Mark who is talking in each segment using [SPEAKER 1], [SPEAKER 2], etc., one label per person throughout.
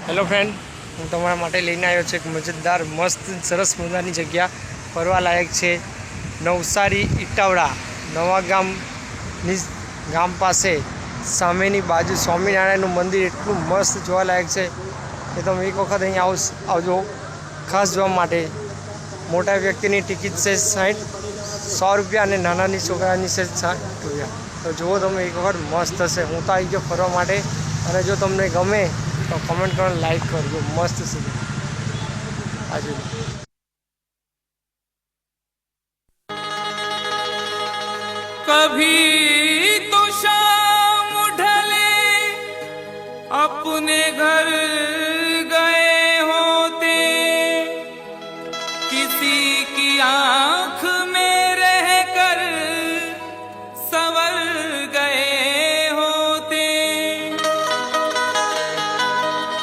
[SPEAKER 1] Hello friend, हूँ तमारा माटे लईने आव्यो छे एक मजेदार मस्त सरस मजानी जग्या फरवा लायक है। नवसारी इटावड़ा नवा गाम पासे सामेनी बाजू स्वामीनारायण मंदिर एटलू मस्त जोवा लायक है कि तुम एक वखत अहीं आवजो खास जोवा माटे। मोटा व्यक्ति टिकिट से 100 रुपया और नाना छोकरानी से 60 रुपया। तो जो तुम एक वक्त मस्त हे। हूँ तो आई गयो फरवा माटे और जो तमने गमे तो कमेंट कर लाइक करजो। मस्त से आज
[SPEAKER 2] कभी तो शाम ढले अपने घर गए होते, किसी की आंख में रहकर संवर गए होते।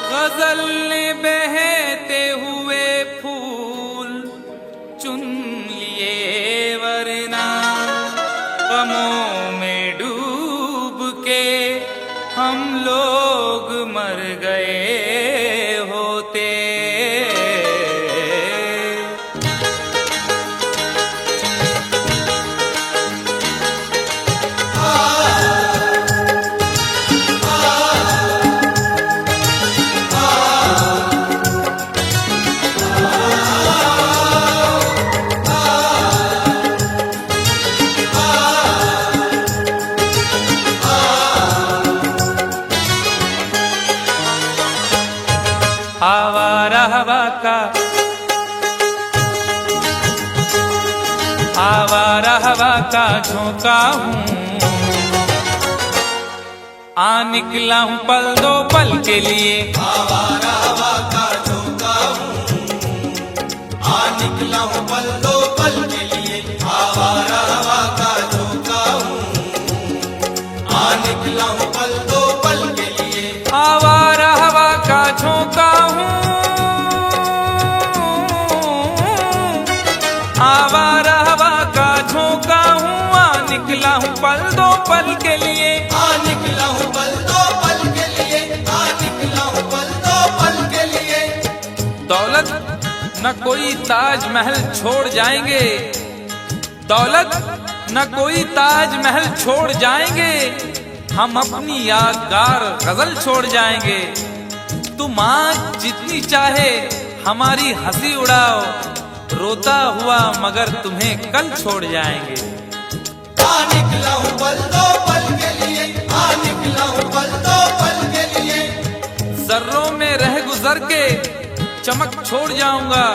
[SPEAKER 2] गजल ने बहते हुए फूल चुन लिए, वरना गमों में डूब के हम लोग मर गए होते। आवारा हवा का झोंका हूँ, आ निकला हूँ पल दो पल के लिए।
[SPEAKER 3] आवारा हवा का झोंका हूँ, आ निकला हूँ पल दो पल के लिए। आवारा हवा का झोंका हूँ, आ निकला हूँ पल दो पल के लिए।
[SPEAKER 2] आवारा हवा का झोंका हूँ, आवारा हवा का झोंका हूँ, आ निकला हूँ पल दो पल के लिए।
[SPEAKER 3] आ निकला हूँ पल दो पल के लिए, आ निकला हूँ पल दो पल के लिए।
[SPEAKER 2] दौलत न कोई ताजमहल छोड़ जाएंगे, दौलत न कोई ताजमहल छोड़ जाएंगे, हम अपनी यादगार गजल छोड़ जाएंगे। तुम आज जितनी चाहे हमारी हंसी उड़ाओ, रोता हुआ मगर तुम्हें कल छोड़ जाएंगे।
[SPEAKER 3] आ निकला हूँ पल दो पल के लिए, आ निकला हूँ पल दो पल के लिए।
[SPEAKER 2] जर्रों में रह गुजर के चमक छोड़ जाऊंगा,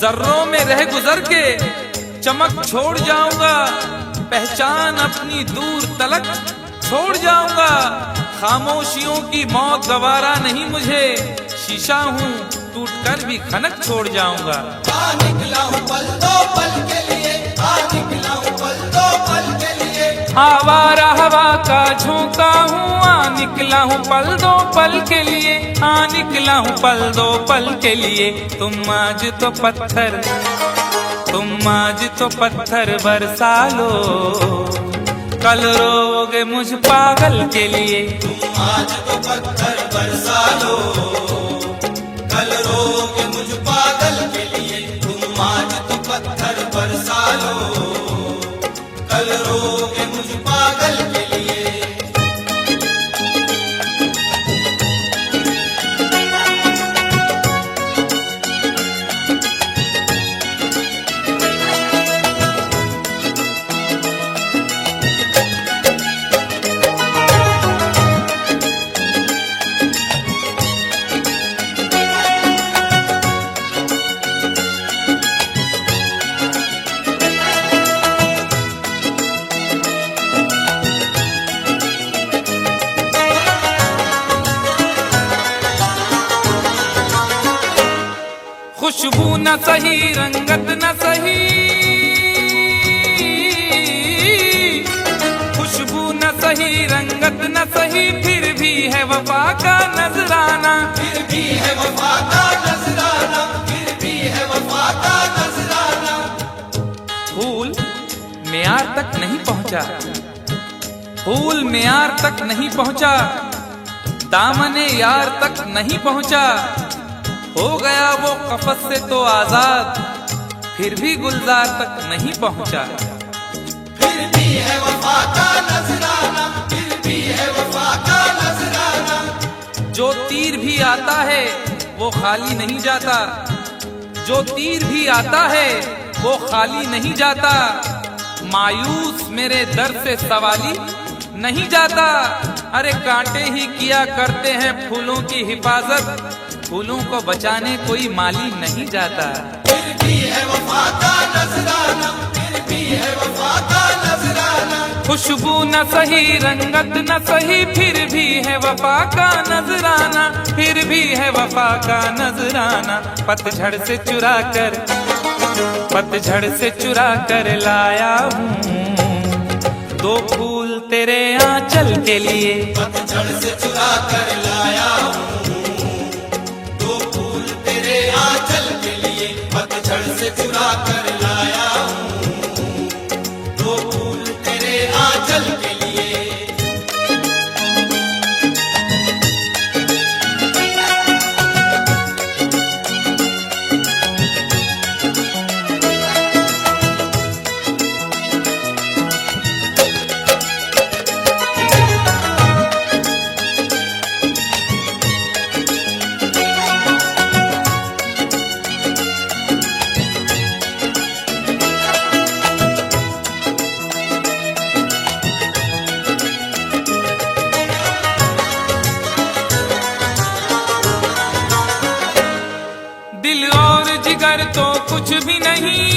[SPEAKER 2] जर्रों में रह गुजर के चमक छोड़ जाऊंगा, पहचान अपनी दूर तलक छोड़ जाऊंगा। खामोशियों की मौत गवारा नहीं मुझे, शीशा हूँ टूट कर भी खनक छोड़ जाऊंगा।
[SPEAKER 3] आ निकला हूँ पल दो पल के लिए, आ निकला हूँ पल दो पल के लिए।
[SPEAKER 2] आवारा हवा का झोंका हूँ, आ निकला हूँ पल दो पल के लिए, आ निकला हूँ पल दो पल के लिए। तुम आज तो पत्थर बरसा लो, कल रोगे मुझ पागल के लिए।
[SPEAKER 3] तुम आज तो पत्थर बरसा लो, कल रोगे मुझ पागल के लिए। तुम आज तो पत्थर बरसा लो, कल रोगे मुझ पागल के लिए।
[SPEAKER 2] खुशबू न सही, रंगत न सही, खुशबू न सही, रंगत न सही, फिर भी है वफा का नजराना।
[SPEAKER 3] फिर भी है वफा का नजराना, फिर भी है वफा का नजराना।
[SPEAKER 2] फूल मेयार तक नहीं पहुंचा, फूल मेयार तक नहीं पहुंचा, दामने यार तक नहीं पहुंचा, हो गया वो कफस से तो आजाद, फिर भी गुलजार तक नहीं पहुंचा।
[SPEAKER 3] फिर भी है वफा का नजराना, फिर भी है वफा का नजराना।
[SPEAKER 2] जो तीर भी आता है वो खाली नहीं जाता, जो तीर भी आता है वो खाली नहीं जाता। मायूस मेरे दर से सवाली नहीं जाता। अरे कांटे ही किया करते हैं फूलों की हिफाजत, फूलों को बचाने कोई माली नहीं जाता।
[SPEAKER 3] फिर भी है वफा का नजराना, फिर भी है वफा का नजराना।
[SPEAKER 2] खुशबू न सही रंगत न सही, फिर भी है वफा का नजराना, फिर भी है वफा का नजराना। पतझड़ से चुरा कर लाया हूँ दो फूल तेरे आंचल के लिए।
[SPEAKER 3] पतझड़ से चुरा कर लाया हूँ दो फूल तेरे आंचल के लिए। पतझड़ से चुरा कर लाया हूँ दो फूल तेरे आंचल के लिए।
[SPEAKER 2] दिल और जिगर तो कुछ भी नहीं,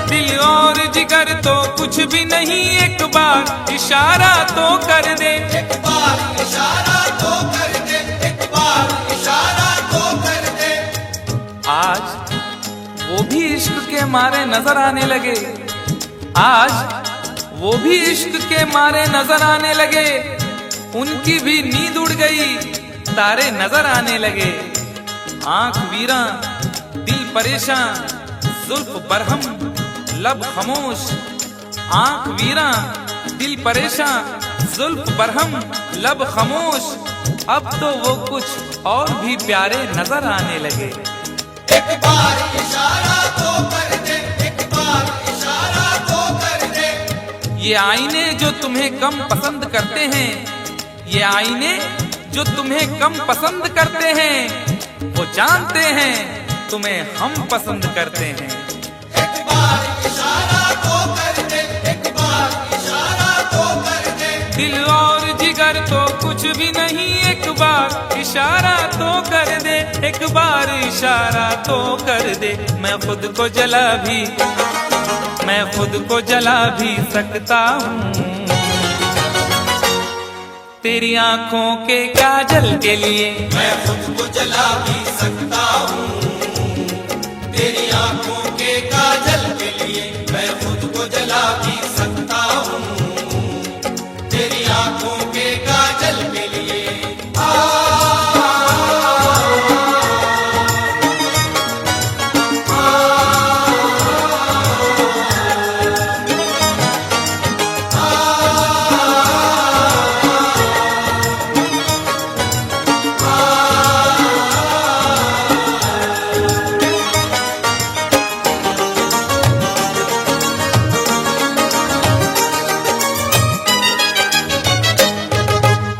[SPEAKER 2] दिल और जिगर तो कुछ भी नहीं, एक बार इशारा तो कर दे।
[SPEAKER 3] एक बार इशारा तो कर दे, एक बार इशारा तो कर दे।
[SPEAKER 2] आज वो भी इश्क के मारे नजर आने लगे, आज वो भी इश्क के मारे नजर आने लगे। उनकी भी नींद उड़ गई, तारे नजर आने लगे। आंख वीरा दिल परेशान, जुल्फ बरहम लब खामोश। आंख वीरा दिल परेशान, जुल्फ बरहम लब खामोश। अब तो वो कुछ और भी प्यारे नजर आने लगे।
[SPEAKER 3] एक बार इशारा तो कर दे, एक बार इशारा तो कर दे।
[SPEAKER 2] ये आईने जो तुम्हें कम पसंद करते हैं, ये आईने जो तुम्हें कम पसंद करते हैं, वो जानते हैं तुम्हें हम पसंद करते हैं।
[SPEAKER 3] एक बार इशारा तो कर दे, एक बार इशारा तो कर दे।
[SPEAKER 2] दिल और जिगर तो कुछ भी नहीं, एक बार इशारा तो कर दे, एक बार इशारा तो कर दे। मैं खुद को जला भी सकता हूँ तेरी आंखों के काजल के लिए।
[SPEAKER 3] मैं खुद को जला भी सकता हूँ तेरी आंखों के काजल के लिए। मैं खुद को जला भी सकता हूँ तेरी आंखों के काजल के लिए।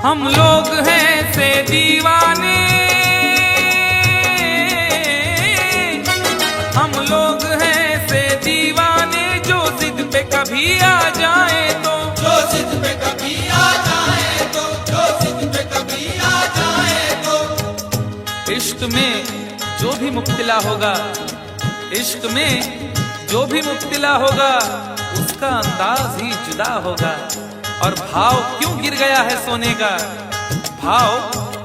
[SPEAKER 2] हम लोग हैं से दीवाने, हम लोग हैं से दीवाने, जो जिद पे कभी आ जाए तो,
[SPEAKER 3] जो जिद पे कभी आ जाए तो, जो जिद पे कभी आ जाए तो।
[SPEAKER 2] इश्क में जो भी मुब्तला होगा, इश्क में जो भी मुब्तला होगा, उसका अंदाज ही जुदा होगा। और भाव क्यों गिर गया है सोने का, भाव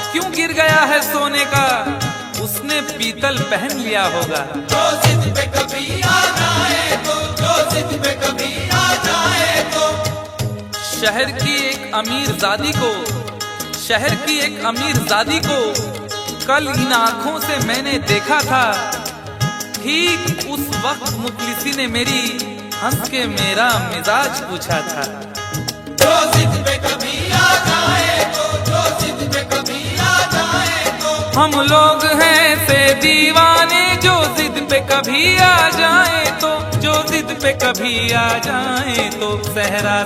[SPEAKER 2] क्यों गिर गया है सोने का, उसने पीतल पहन लिया होगा।
[SPEAKER 3] जो जिद पे कभी आ जाए तो, जो जिद पे कभी आ जाए तो।
[SPEAKER 2] शहर की एक अमीरजादी को, शहर की एक अमीरजादी को कल इन आंखों से मैंने देखा था। ठीक उस वक्त मुखलिसी ने मेरी हंस के मेरा मिजाज पूछा था।
[SPEAKER 3] जो जिद पे जाए तो, जो जिद पे कभी आ जाए तो।
[SPEAKER 2] हम लोग हैं से दीवाने, जो जिद पे कभी आ जाए तो, जो जिद पे कभी आ जाए तो। सहरा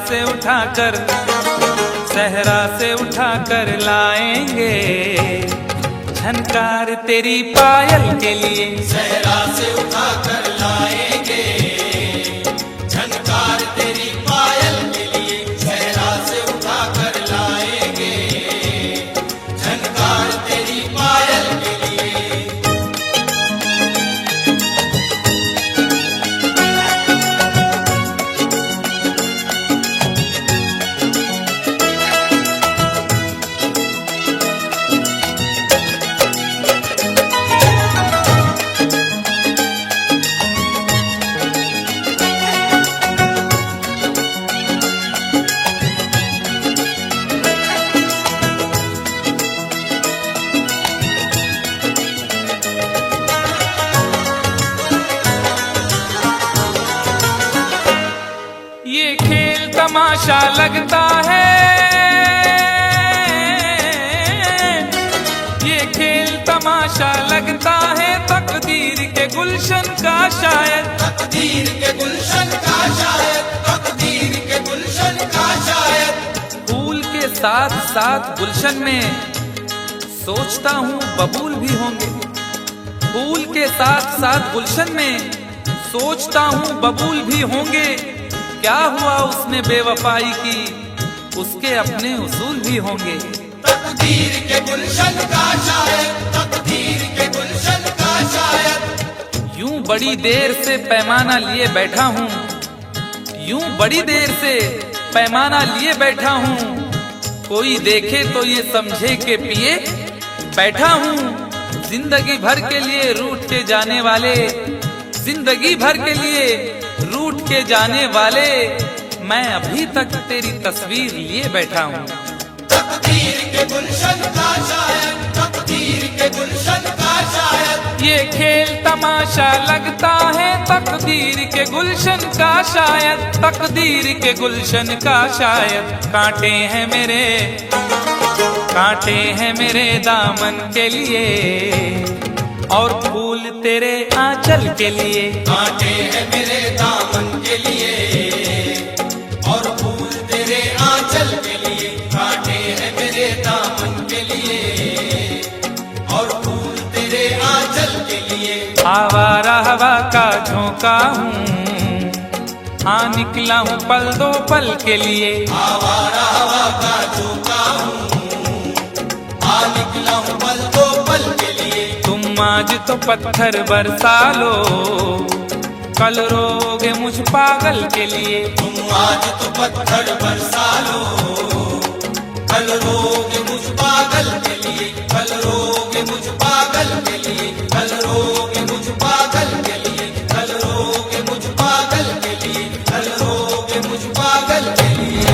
[SPEAKER 2] से उठाकर लाएंगे झनकार तेरी पायल के लिए।
[SPEAKER 3] सहरा से उठा कर लाएंगे झनकार तेरी पायल के लिए। सहरा से उठा कर लाएंगे झनकार तेरी पायल के लिए।
[SPEAKER 2] ये खेल तमाशा लगता है, ये खेल तमाशा लगता है तकदीर के गुलशन का शायद।
[SPEAKER 3] तकदीर के गुलशन का शायद, तकदीर के गुलशन का शायद।
[SPEAKER 2] फूल के साथ साथ गुलशन में सोचता हूँ बबूल भी होंगे। फूल के साथ साथ गुलशन में सोचता हूँ बबूल भी होंगे। क्या हुआ उसने बेवफाई की, उसके अपने उसूल भी होंगे।
[SPEAKER 3] तकदीर के गुलशन का शायद, तकदीर के गुलशन का शायद।
[SPEAKER 2] यूं बड़ी देर से पैमाना लिए बैठा हूँ, यूं बड़ी देर से पैमाना लिए बैठा हूँ। कोई देखे तो ये समझे के पिए बैठा हूँ। जिंदगी भर के लिए रूठ के जाने वाले, जिंदगी भर के लिए रूठ के जाने वाले, मैं अभी तक तेरी तस्वीर लिए बैठा हूँ।
[SPEAKER 3] तकदीर के गुलशन का शायद, तकदीर के गुलशन का शायद।
[SPEAKER 2] ये खेल तमाशा लगता है तकदीर के गुलशन का शायद, तकदीर के गुलशन का शायद। कांटे हैं मेरे दामन के लिए और फूल तेरे आंचल के लिए।
[SPEAKER 3] कांटे हैं मेरे दामन के लिए और फूल तेरे आंचल के लिए। कांटे हैं मेरे दामन के लिए और फूल तेरे आंचल के लिए।
[SPEAKER 2] आवारा हवा का झोंका हूँ, हाँ निकला हूँ पल दो पल के लिए।
[SPEAKER 3] आवारा हवा का झोंका हूँ, हाँ निकला हूँ पल दो पल के लिए।
[SPEAKER 2] तुम आज तो पत्थर बरसा लो, कल रोगे मुझ पागल के लिए।
[SPEAKER 3] तुम आज तो पत्थर बरसा लो, कल रोगे मुझ पागल के लिए। कल रोगे मुझ पागल के लिए। कल रोगे मुझ पागल के लिए। कल रोगे मुझ पागल के लिए। कल रोगे मुझ पागल के लिए।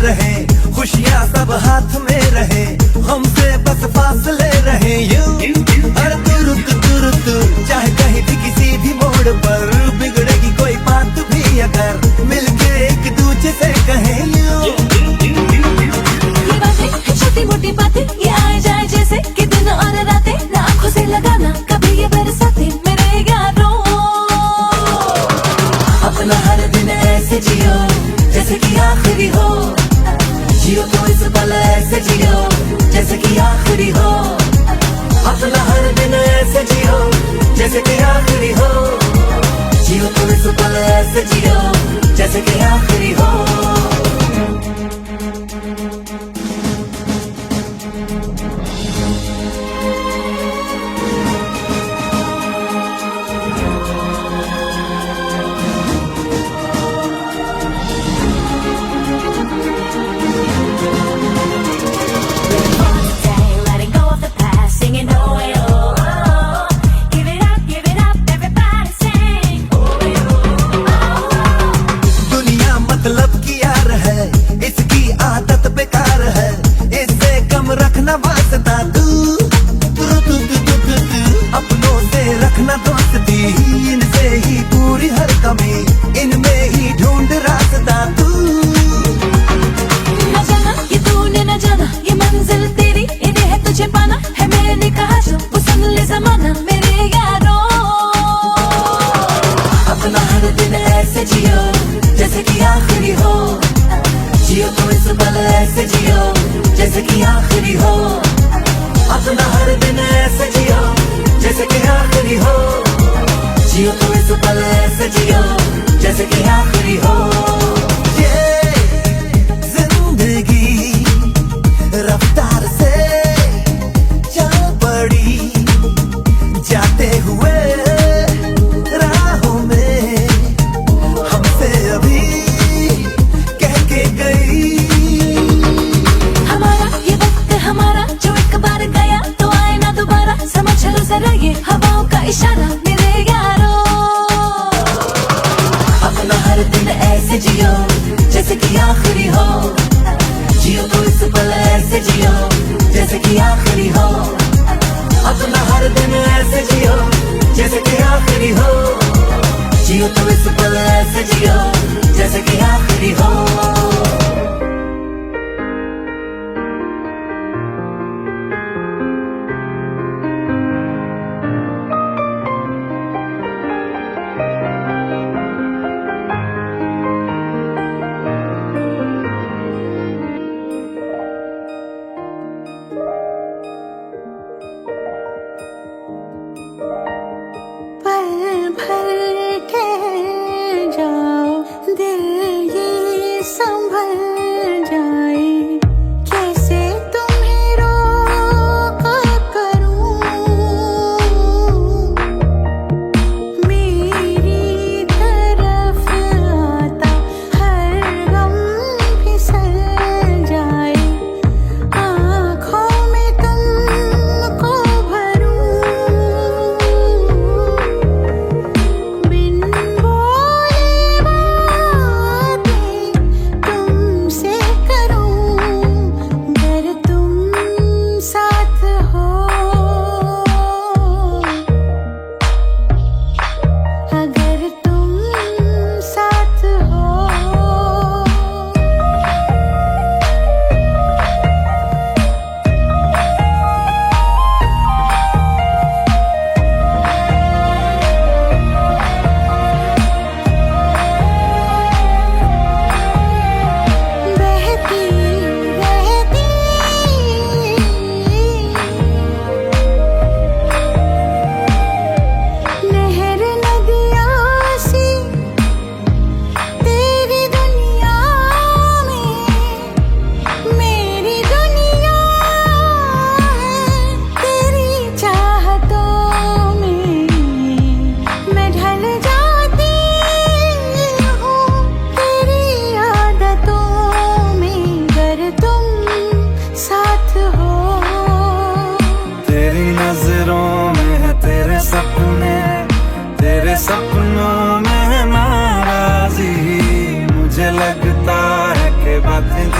[SPEAKER 4] रहे, खुशियाँ सब हाथ में रहे, हमसे बस फासले रहे यूं। हर तुरुत चाहे कहीं भी किसी भी मोड़ पर बिगड़ेगी कोई बात भी अगर मिलके एक दूसरे से कहे यूं।
[SPEAKER 5] ये बातें छोटी मोटी बातें ये आए जाए जैसे कि दिन और रातें, ना आंखों से लगाना कभी ये बरसाते मेरे यारों। अपना हर दिन ऐसे जियो जैसे कि आखिरी हो, जियो तो इस पल ऐसे जियो जैसे कि आखिरी हो। अपना हर दिन ऐसे जियो जैसे कि आखिरी हो, जियो तो इस पल ऐसे जियो जैसे कि आखिरी हो। Letting go of the past, singing oh eh, oh oh. Give it up, everybody sing oh eh, oh oh.
[SPEAKER 4] दुनिया मतलब की यार है, इसकी आदत बेकार है, इससे कम रखना वास्ता तू। अपनों से रखना दोस्ती, इनसे ही पूरी हर कमी, इनमें ही ढूंढ रास्ता तू।
[SPEAKER 5] न जाना ये तूने न जाना, ये मंजिल तेरी इन्हें है तुझे पाना, है मैंने कहा जो वो सुन ले जमाना मेरे यारों। अपना हर दिन ऐसे जियो जैसे कि आखिरी हो, जियो तो इस पल ऐसे जियो जैसे कि आखिरी हो। अपना हर दिन ऐसे जियो जैसे कि आखिरी हो, जियो तो इस पल ऐसे जियो जैसे कि आखिरी हो। जिंदगी रफ्तार से चल पड़ी, जाते हुए राहों में हमसे अभी कह के गई। हमारा ये वक्त हमारा जो एक बार गया तो आए ना दोबारा, समझ लो जरा ये हवाओं का इशारा मेरे यारों। अपना हर दिन ऐसे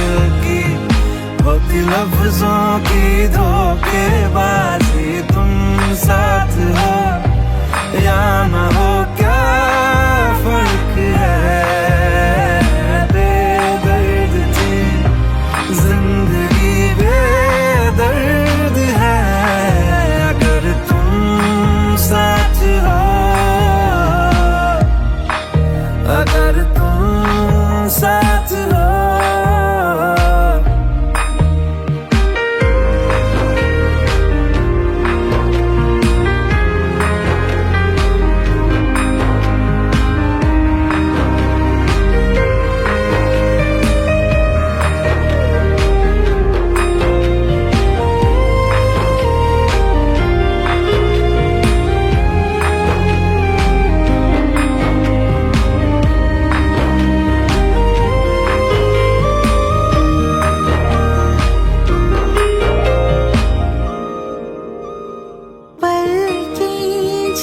[SPEAKER 4] दिल की होती लफ्जों की धोखेबाजी तुम साथ हो या न हो क्या फर्क है बेदर्द थी जिंदगी बेदर्द है अगर तुम साथ हो अगर तुम साथ हो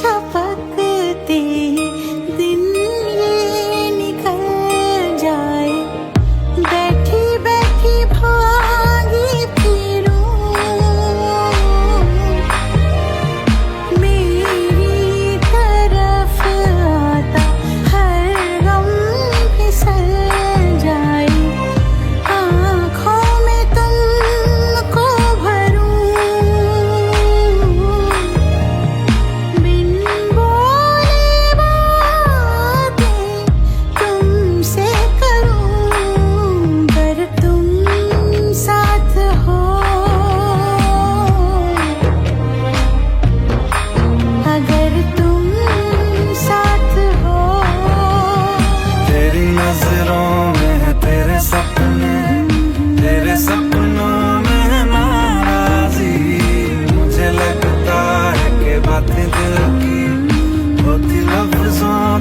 [SPEAKER 6] झपकते दिन ये निकल जाए बैठी बैठी भागी फिरूं मेरी तरफ आता हर गम फिसल जाए आँखों में तुमको भरूं बिन बोले बातें तुमसे करूं अगर तुम साथ हो अगर तुम साथ हो
[SPEAKER 4] तेरी नजरों में है तेरे सपने तेरे सपनों में है नाराजी मुझे लगता है कि बातें दिल की होती लफ्जों